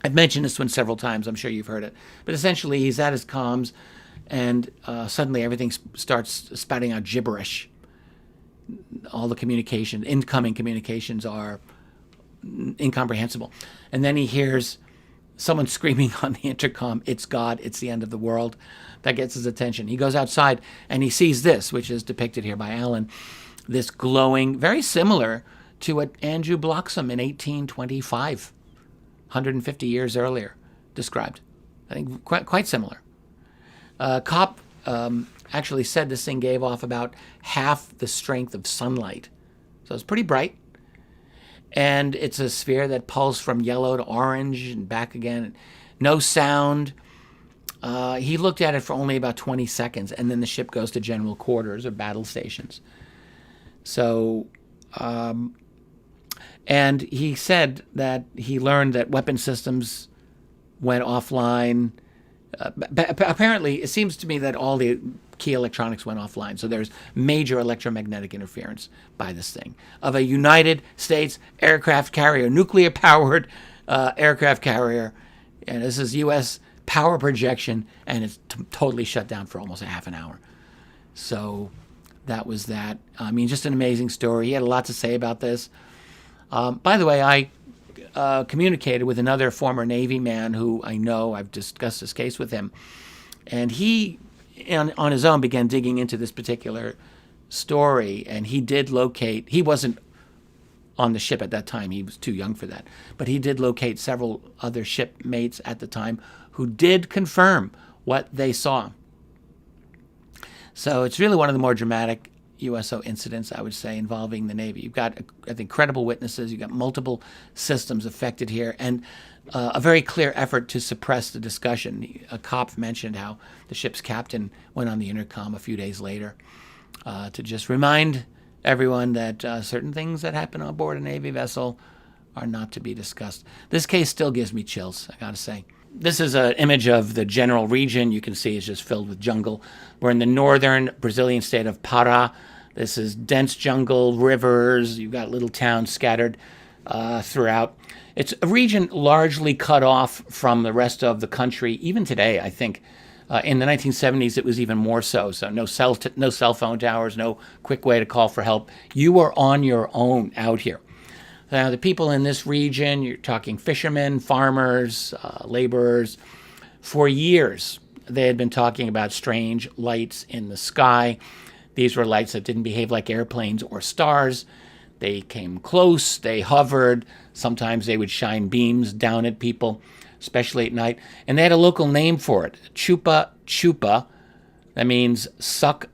I've mentioned this one several times. I'm sure you've heard it. But essentially, he's at his comms, and suddenly everything starts spouting out gibberish. All the communication, incoming communications, are incomprehensible. And then he hears someone screaming on the intercom, "It's God, it's the end of the world." That gets his attention. He goes outside and he sees this, which is depicted here by Alan, this glowing, very similar to what Andrew Bloxham in 1825, 150 years earlier, described. I think quite similar. Kopp actually said this thing gave off about half the strength of sunlight. So it's pretty bright. And it's a sphere that pulsed from yellow to orange and back again. No sound. He looked at it for only about 20 seconds, and then the ship goes to general quarters or battle stations. So, and he said that he learned that weapon systems went offline. Apparently, it seems to me that all the key electronics went offline. So there's major electromagnetic interference by this thing of a United States aircraft carrier, nuclear-powered aircraft carrier. And this is U.S. power projection, and it's totally shut down for almost a half an hour. So that was that. I mean, just an amazing story. He had a lot to say about this. By the way, I communicated with another former Navy man who I know. I've discussed this case with him. And he, on his own, began digging into this particular story. And he did locate, he wasn't on the ship at that time. He was too young for that. But he did locate several other shipmates at the time who did confirm what they saw. So it's really one of the more dramatic USO incidents, I would say, involving the Navy. You've got, I think, credible witnesses. You've got multiple systems affected here, and a very clear effort to suppress the discussion. Kopp mentioned how the ship's captain went on the intercom a few days later to just remind everyone that certain things that happen on board a Navy vessel are not to be discussed. This case still gives me chills, I gotta say. This is an image of the general region. You can see it's just filled with jungle. We're in the northern Brazilian state of Pará. This is dense jungle, rivers. You've got little towns scattered throughout. It's a region largely cut off from the rest of the country. Even today, I think, in the 1970s, it was even more so. So no cell phone towers, no quick way to call for help. You are on your own out here. Now, the people in this region, you're talking fishermen, farmers, laborers. For years, they had been talking about strange lights in the sky. These were lights that didn't behave like airplanes or stars. They came close, they hovered. Sometimes they would shine beams down at people, especially at night. And they had a local name for it, Chupa-Chupa. That means suck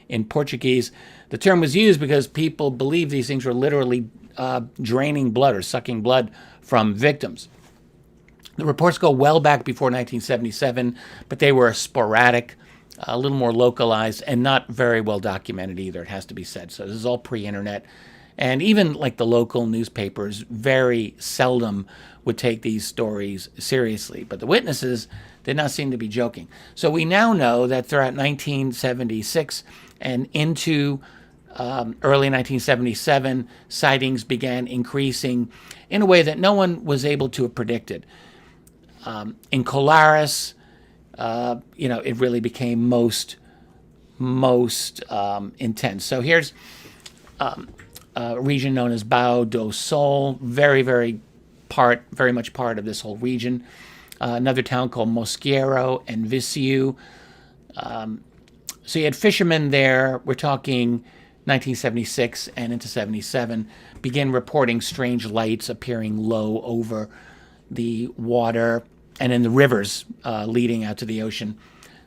in Portuguese. The term was used because people believed these things were literally draining blood or sucking blood from victims. The reports go well back before 1977, but they were sporadic, a little more localized, and not very well documented either, it has to be said. So this is all pre-internet. And even like the local newspapers very seldom would take these stories seriously. But the witnesses did not seem to be joking. So we now know that throughout 1976 and into early 1977, sightings began increasing in a way that no one was able to have predicted. In Colares, it really became most intense. So here's a region known as Bao do Sol, very much part of this whole region. Another town called Mosqueiro and Viseu. So you had fishermen there. We're talking 1976 and into 77, begin reporting strange lights appearing low over the water and in the rivers leading out to the ocean.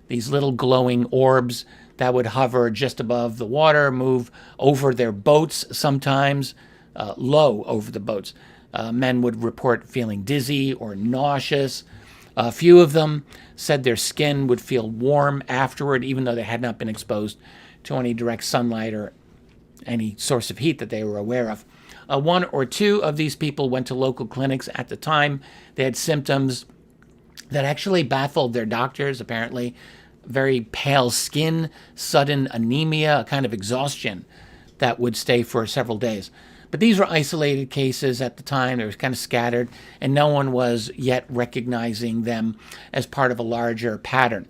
These little glowing orbs that would hover just above the water, move over their boats sometimes, low over the boats. Men would report feeling dizzy or nauseous. A few of them said their skin would feel warm afterward, even though they had not been exposed to any direct sunlight or any source of heat that they were aware of. One or two of these people went to local clinics at the time. They had symptoms that actually baffled their doctors, apparently. Very pale skin, sudden anemia, a kind of exhaustion that would stay for several days. But these were isolated cases at the time. They were kind of scattered, and no one was yet recognizing them as part of a larger pattern.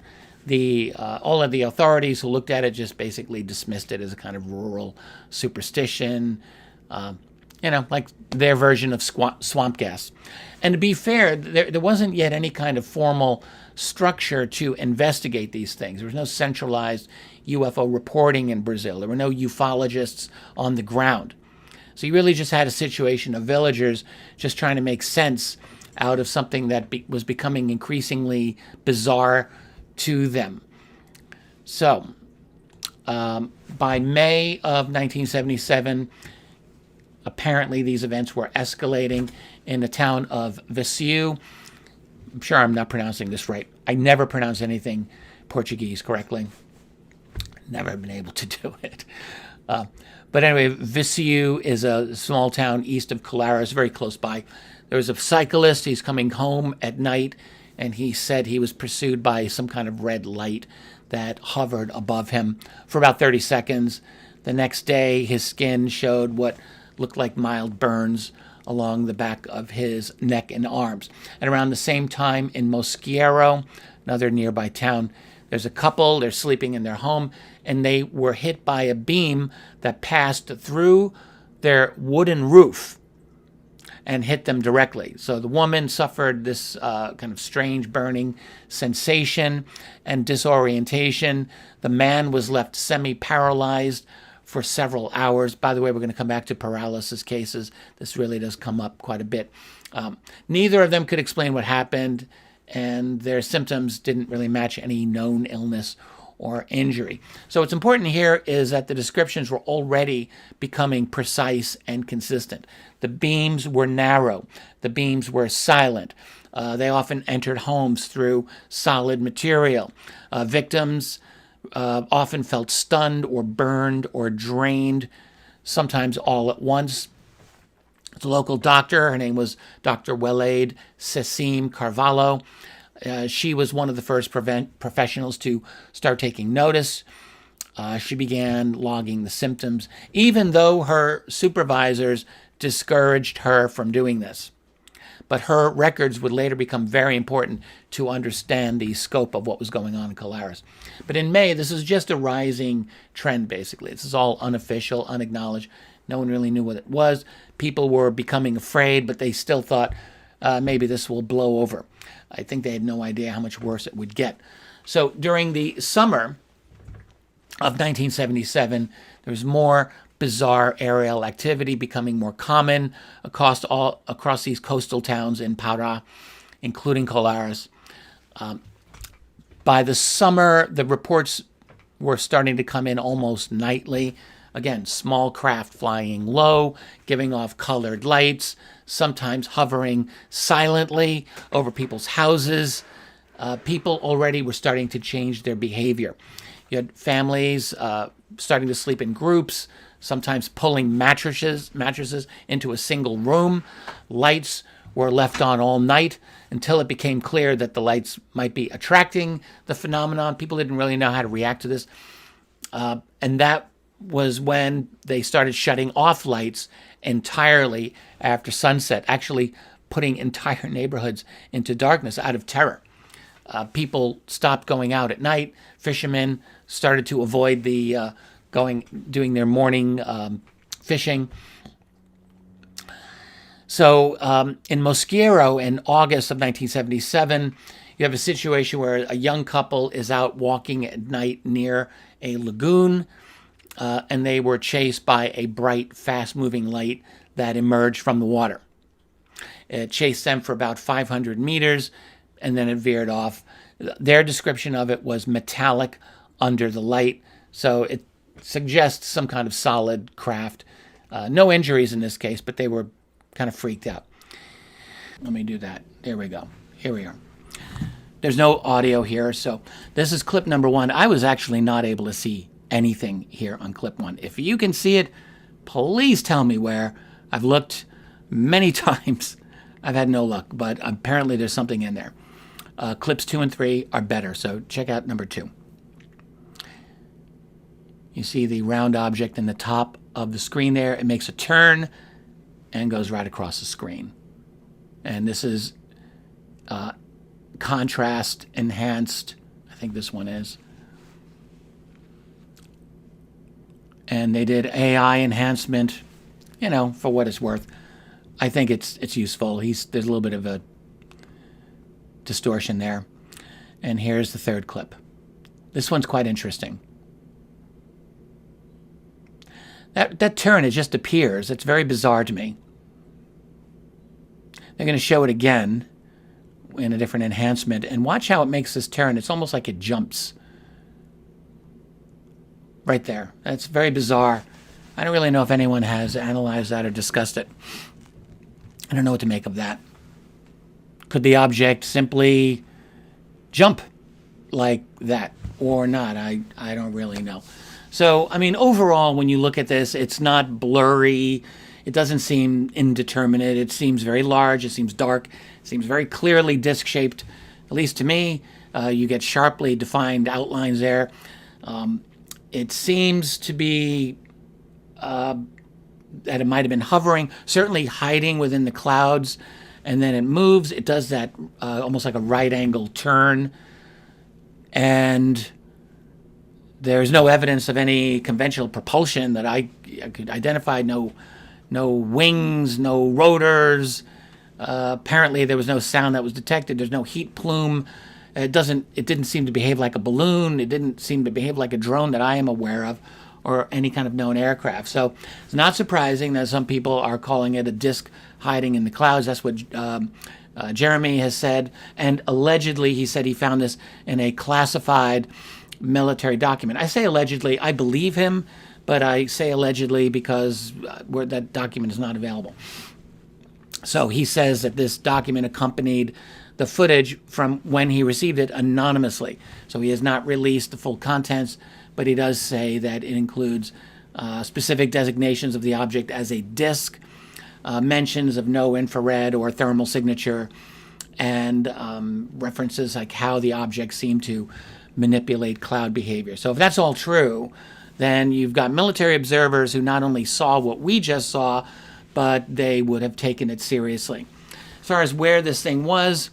All of the authorities who looked at it just basically dismissed it as a kind of rural superstition, like their version of swamp gas. And to be fair, there wasn't yet any kind of formal structure to investigate these things. There was no centralized UFO reporting in Brazil. There were no ufologists on the ground. So you really just had a situation of villagers just trying to make sense out of something that was becoming increasingly bizarre to them. So by May of 1977, apparently these events were escalating in the town of Viseu. I'm sure I'm not pronouncing this right. I never pronounce anything Portuguese correctly. Never been able to do it. But anyway, Viseu is a small town east of Colares, very close by. There was a cyclist. He's coming home at night, and he said he was pursued by some kind of red light that hovered above him for about 30 seconds. The next day, his skin showed what looked like mild burns along the back of his neck and arms. And around the same time in Mosqueiro, another nearby town, there's a couple, they're sleeping in their home, and they were hit by a beam that passed through their wooden roof and hit them directly. So the woman suffered this kind of strange burning sensation and disorientation. The man was left semi-paralyzed for several hours. By the way, we're going to come back to paralysis cases. This really does come up quite a bit. Neither of them could explain what happened, and their symptoms didn't really match any known illness or injury. So what's important here is that the descriptions were already becoming precise and consistent. The beams were narrow. The beams were silent. They often entered homes through solid material. Victims often felt stunned or burned or drained, sometimes all at once. The local doctor, her name was Dr. Weleed Sessim Carvalho. She was one of the first professionals to start taking notice. She began logging the symptoms, even though her supervisors discouraged her from doing this. But her records would later become very important to understand the scope of what was going on in Colares. But in May, this is just a rising trend, basically. This is all unofficial, unacknowledged. No one really knew what it was. People were becoming afraid, but they still thought maybe this will blow over. I think they had no idea how much worse it would get. So during the summer of 1977, there was more bizarre aerial activity becoming more common across these coastal towns in Pará, including Colares. By the summer, the reports were starting to come in almost nightly. Again, small craft flying low, giving off colored lights, sometimes hovering silently over people's houses. People already were starting to change their behavior. You had families starting to sleep in groups, sometimes pulling mattresses into a single room. Lights were left on all night until it became clear that the lights might be attracting the phenomenon. People didn't really know how to react to this. And that was when they started shutting off lights entirely after sunset, actually putting entire neighborhoods into darkness out of terror. People stopped going out at night. Fishermen started to avoid doing their morning fishing. So in Mosqueiro in August of 1977, you have a situation where a young couple is out walking at night near a lagoon, and they were chased by a bright, fast-moving light that emerged from the water. It chased them for about 500 meters, and then it veered off. Their description of it was metallic under the light, so it suggests some kind of solid craft. No injuries in this case, but they were kind of freaked out. Let me do that. There we go. Here we are. There's no audio here, so this is clip number 1. I was actually not able to see anything here on clip 1. If you can see it, please tell me where. I've looked many times. I've had no luck, but apparently there's something in there. Clips 2 and 3 are better, so check out number 2. You see the round object in the top of the screen there. It makes a turn and goes right across the screen. And this is contrast enhanced. I think this one is. And they did AI enhancement, you know, for what it's worth. I think it's useful. There's a little bit of a distortion there. And here's the third clip. This one's quite interesting. That turn, it just appears. It's very bizarre to me. They're going to show it again in a different enhancement. And watch how it makes this turn. It's almost like it jumps. Right there. That's very bizarre. I don't really know if anyone has analyzed that or discussed it. I don't know what to make of that. Could the object simply jump like that or not? I don't really know. So, I mean, overall, when you look at this, it's not blurry. It doesn't seem indeterminate. It seems very large. It seems dark. It seems very clearly disc-shaped, at least to me. You get sharply defined outlines there. It seems to be that it might have been hovering, certainly hiding within the clouds, and then it moves. It does that almost like a right-angle turn, and there's no evidence of any conventional propulsion that I could identify. No wings, no rotors. Apparently, there was no sound that was detected. There's no heat plume. It didn't seem to behave like a balloon. It didn't seem to behave like a drone that I am aware of, or any kind of known aircraft. So it's not surprising that some people are calling it a disk hiding in the clouds. That's what Jeremy has said. And allegedly, he said he found this in a classified military document. I say allegedly. I believe him, but I say allegedly because that document is not available. So he says that this document accompanied the footage from when he received it anonymously. So he has not released the full contents, but he does say that it includes specific designations of the object as a disk, mentions of no infrared or thermal signature, and references like how the object seemed to manipulate cloud behavior. So if that's all true, then you've got military observers who not only saw what we just saw, but they would have taken it seriously. As far as where this thing was,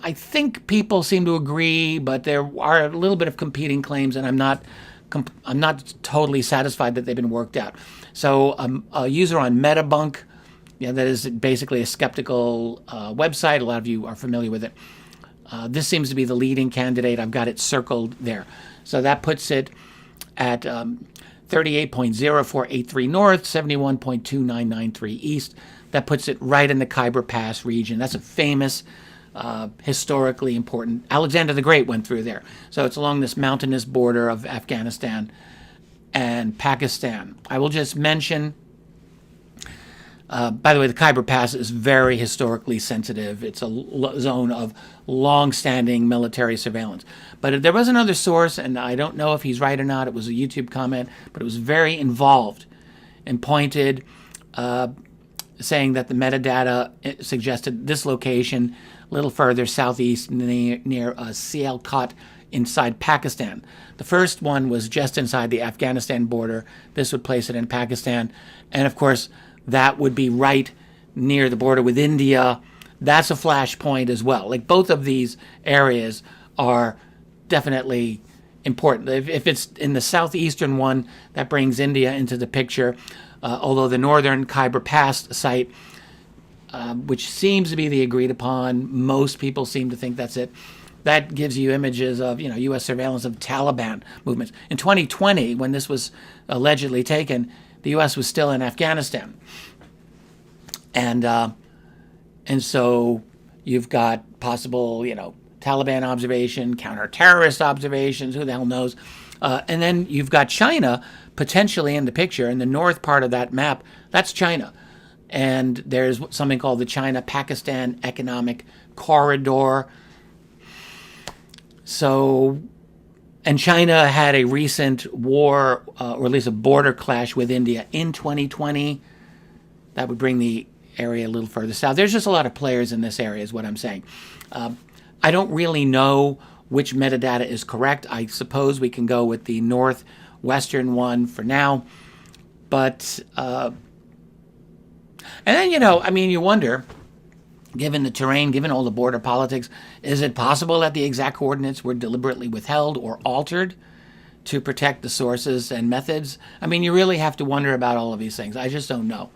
I think people seem to agree, but there are a little bit of competing claims, and I'm not totally satisfied that they've been worked out. So a user on Metabunk, that is basically a skeptical website. A lot of you are familiar with it. This seems to be the leading candidate. I've got it circled there. So that puts it at 38.0483 north, 71.2993 east. That puts it right in the Khyber Pass region. That's a famous, historically important. Alexander the Great went through there. So it's along this mountainous border of Afghanistan and Pakistan. I will just mention, by the way, the Khyber Pass is very historically sensitive. It's a zone of long-standing military surveillance. But there was another source, and I don't know if he's right or not. It was a YouTube comment, but it was very involved and pointed, saying that the metadata suggested this location a little further southeast near Sialkot inside Pakistan. The first one was just inside the Afghanistan border. This would place it in Pakistan. And of course, that would be right near the border with India. That's a flashpoint as well. Like, both of these areas are definitely important. If it's in the southeastern one, that brings India into the picture. Although the northern Khyber Pass site, which seems to be the agreed upon, most people seem to think that's it. That gives you images of, U.S. surveillance of Taliban movements. In 2020, when this was allegedly taken, the U.S. was still in Afghanistan. And so you've got possible, Taliban observation, counter-terrorist observations, who the hell knows. And then you've got China potentially in the picture. In the north part of that map, that's China. And there's something called the China-Pakistan Economic Corridor. So, and China had a recent war, or at least a border clash with India in 2020. That would bring the area a little further south. There's just a lot of players in this area, is what I'm saying. I don't really know which metadata is correct. I suppose we can go with the north Western one for now. But, and then, you wonder, given the terrain, given all the border politics, is it possible that the exact coordinates were deliberately withheld or altered to protect the sources and methods? You really have to wonder about all of these things. I just don't know.